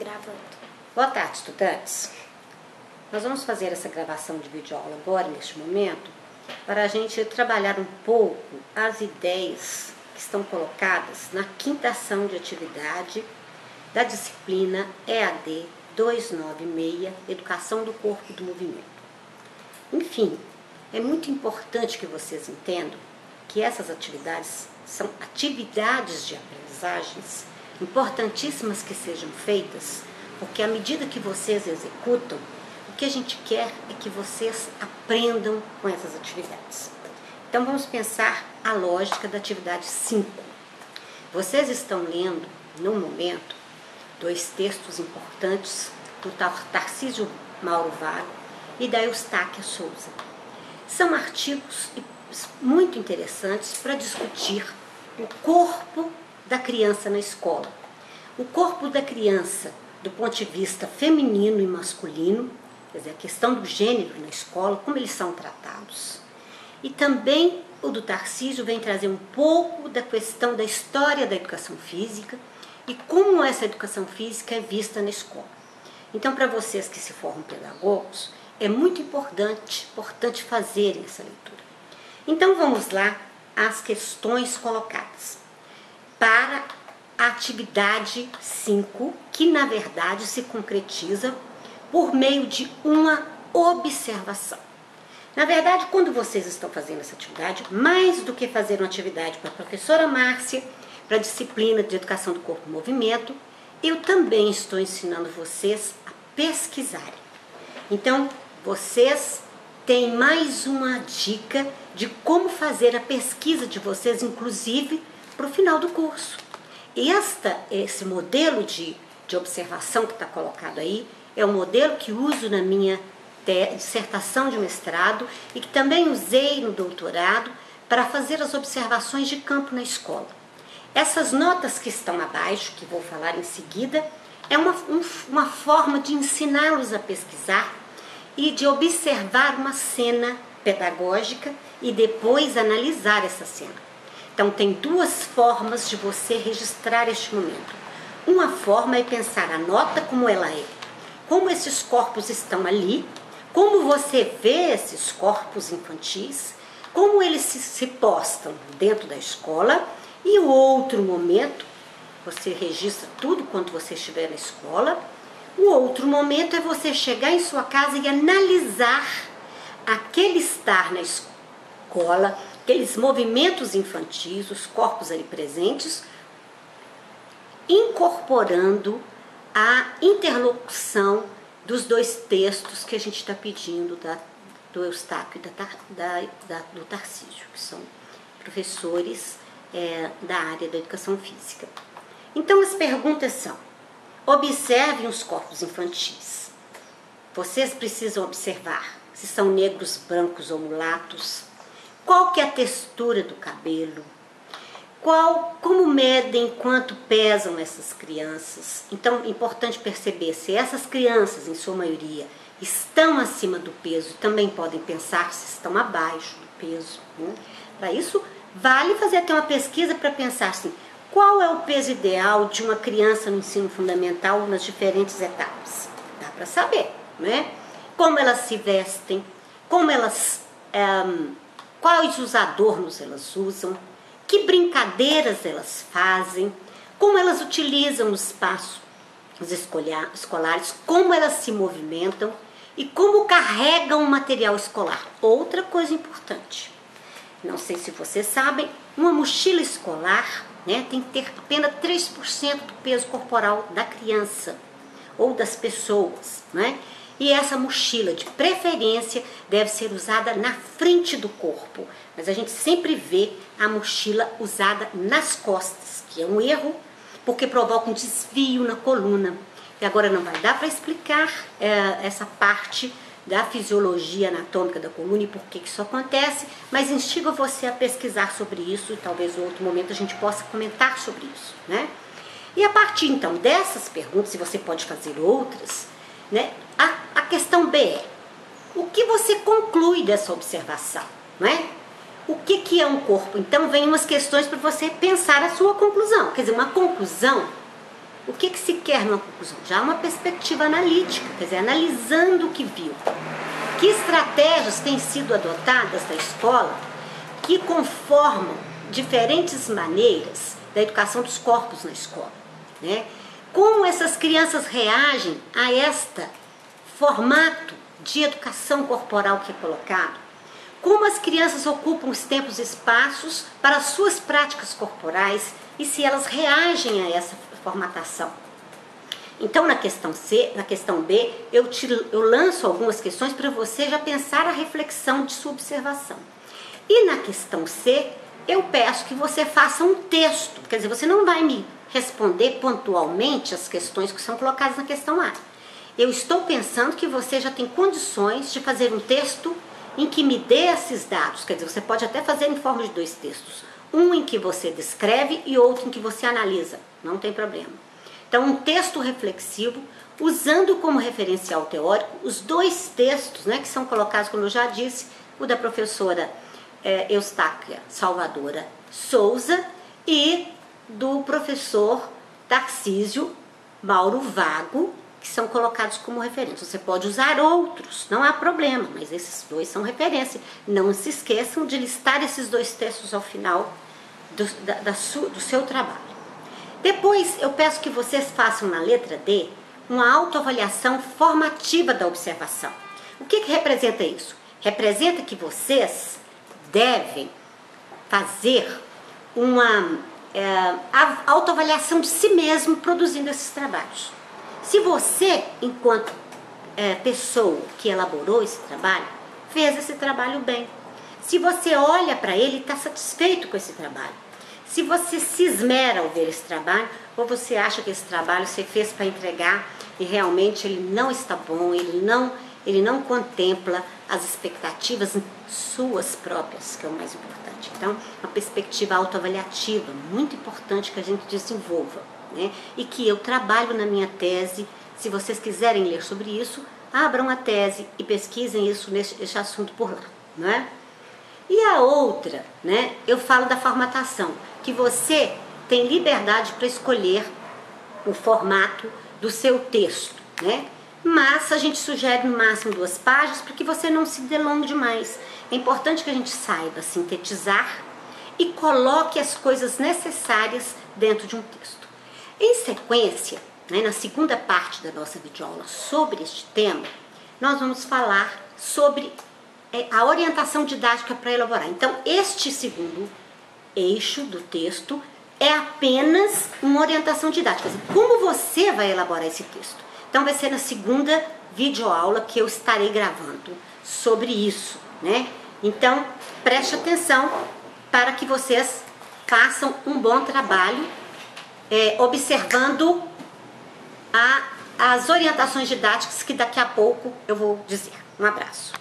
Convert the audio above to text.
Gravando. Boa tarde, estudantes. Nós vamos fazer essa gravação de videoaula agora, neste momento, para a gente trabalhar um pouco as ideias que estão colocadas na quinta ação de atividade da disciplina EAD 296, Educação do Corpo e do Movimento. Enfim, é muito importante que vocês entendam que essas atividades são atividades de aprendizagens importantíssimas que sejam feitas, porque à medida que vocês executam, o que a gente quer é que vocês aprendam com essas atividades. Então vamos pensar a lógica da atividade 5. Vocês estão lendo, no momento, dois textos importantes do Tarcísio Mauro Vago e da Eustáquia Souza. São artigos muito interessantes para discutir o corpo da criança na escola. O corpo da criança do ponto de vista feminino e masculino, quer dizer, a questão do gênero na escola, como eles são tratados. E também o do Tarcísio vem trazer um pouco da questão da história da educação física e como essa educação física é vista na escola. Então, para vocês que se formam pedagogos, é muito importante fazerem essa leitura. Então, vamos lá às questões colocadas para a atividade 5, que na verdade se concretiza por meio de uma observação. Na verdade, quando vocês estão fazendo essa atividade, mais do que fazer uma atividade para a professora Márcia, para a disciplina de Educação do Corpo e Movimento, eu também estou ensinando vocês a pesquisarem. Então, vocês têm mais uma dica de como fazer a pesquisa de vocês, inclusive para o final do curso. E esse modelo de observação que está colocado aí é um modelo que uso na minha dissertação de mestrado e que também usei no doutorado para fazer as observações de campo na escola. Essas notas que estão abaixo, que vou falar em seguida, é uma forma de ensiná-los a pesquisar e de observar uma cena pedagógica e depois analisar essa cena. Então, tem duas formas de você registrar este momento. Uma forma é pensar a nota como ela é, como esses corpos estão ali, como você vê esses corpos infantis, como eles se postam dentro da escola, e o outro momento, você registra tudo quando você estiver na escola. O outro momento é você chegar em sua casa e analisar aquele estar na escola, aqueles movimentos infantis, os corpos ali presentes, incorporando a interlocução dos dois textos que a gente está pedindo do Eustáquio e do Tarcísio, que são professores da área da educação física. Então as perguntas são: observem os corpos infantis. Vocês precisam observar se são negros, brancos ou mulatos. Qual que é a textura do cabelo? Como medem, quanto pesam essas crianças? Então, é importante perceber se essas crianças, em sua maioria, estão acima do peso, também podem pensar se estão abaixo do peso. Né? Para isso, vale fazer até uma pesquisa para pensar assim, qual é o peso ideal de uma criança no ensino fundamental nas diferentes etapas? Dá para saber, né? Como elas se vestem, quais os adornos elas usam, que brincadeiras elas fazem, como elas utilizam os espaços escolares, como elas se movimentam e como carregam o material escolar. Outra coisa importante, não sei se vocês sabem, uma mochila escolar, né, tem que ter apenas 3% do peso corporal da criança ou das pessoas, né? E essa mochila, de preferência, deve ser usada na frente do corpo. Mas a gente sempre vê a mochila usada nas costas, que é um erro, porque provoca um desvio na coluna. E agora não vai dar para explicar essa parte da fisiologia anatômica da coluna e por que isso acontece, mas instigo você a pesquisar sobre isso e talvez em outro momento a gente possa comentar sobre isso, né? E a partir então dessas perguntas, e você pode fazer outras, né? A questão B é: o que você conclui dessa observação, não é? O que é um corpo? Então vem umas questões para você pensar a sua conclusão. Quer dizer, uma conclusão, O que se quer numa conclusão? Já uma perspectiva analítica, quer dizer, analisando o que viu. Que estratégias têm sido adotadas da escola que conformam diferentes maneiras da educação dos corpos na escola, né? Como essas crianças reagem a este formato de educação corporal que é colocado, como as crianças ocupam os tempos e espaços para as suas práticas corporais e se elas reagem a essa formatação. Então, na questão B, eu lanço algumas questões para você já pensar a reflexão de sua observação. E na questão C, eu peço que você faça um texto, quer dizer, você não vai me responder pontualmente as questões que são colocadas na questão A. Eu estou pensando que você já tem condições de fazer um texto em que me dê esses dados, quer dizer, você pode até fazer em forma de 2 textos, um em que você descreve e outro em que você analisa, não tem problema. Então, um texto reflexivo, usando como referencial teórico os 2 textos, né, que são colocados, como eu já disse, o da professora Eustáquia Salvadora Souza e do professor Tarcísio Mauro Vago, que são colocados como referência. Você pode usar outros, não há problema, mas esses 2 são referência. Não se esqueçam de listar esses 2 textos ao final do seu trabalho. Depois, eu peço que vocês façam na letra D uma autoavaliação formativa da observação. O que representa isso? Representa que vocês devem fazer uma autoavaliação de si mesmo produzindo esses trabalhos. Se você, enquanto pessoa que elaborou esse trabalho, fez esse trabalho bem. Se você olha para ele e está satisfeito com esse trabalho. Se você se esmera ao ver esse trabalho, ou você acha que esse trabalho você fez para entregar e realmente ele não está bom, ele não contempla as expectativas suas próprias, que é o mais importante. Então, uma perspectiva autoavaliativa, muito importante que a gente desenvolva, né? E que eu trabalho na minha tese. Se vocês quiserem ler sobre isso, abram a tese e pesquisem isso nesse assunto por lá, não é? E a outra, né, eu falo da formatação, que você tem liberdade para escolher o formato do seu texto, né? Mas a gente sugere no máximo 2 páginas para que você não se delongue demais. É importante que a gente saiba sintetizar e coloque as coisas necessárias dentro de um texto. Em sequência, né, na segunda parte da nossa videoaula sobre este tema, nós vamos falar sobre a orientação didática para elaborar. Então, este segundo eixo do texto é apenas uma orientação didática. Como você vai elaborar esse texto? Então, vai ser na segunda videoaula que eu estarei gravando sobre isso, né? Então, preste atenção para que vocês façam um bom trabalho observando as orientações didáticas que daqui a pouco eu vou dizer. Um abraço.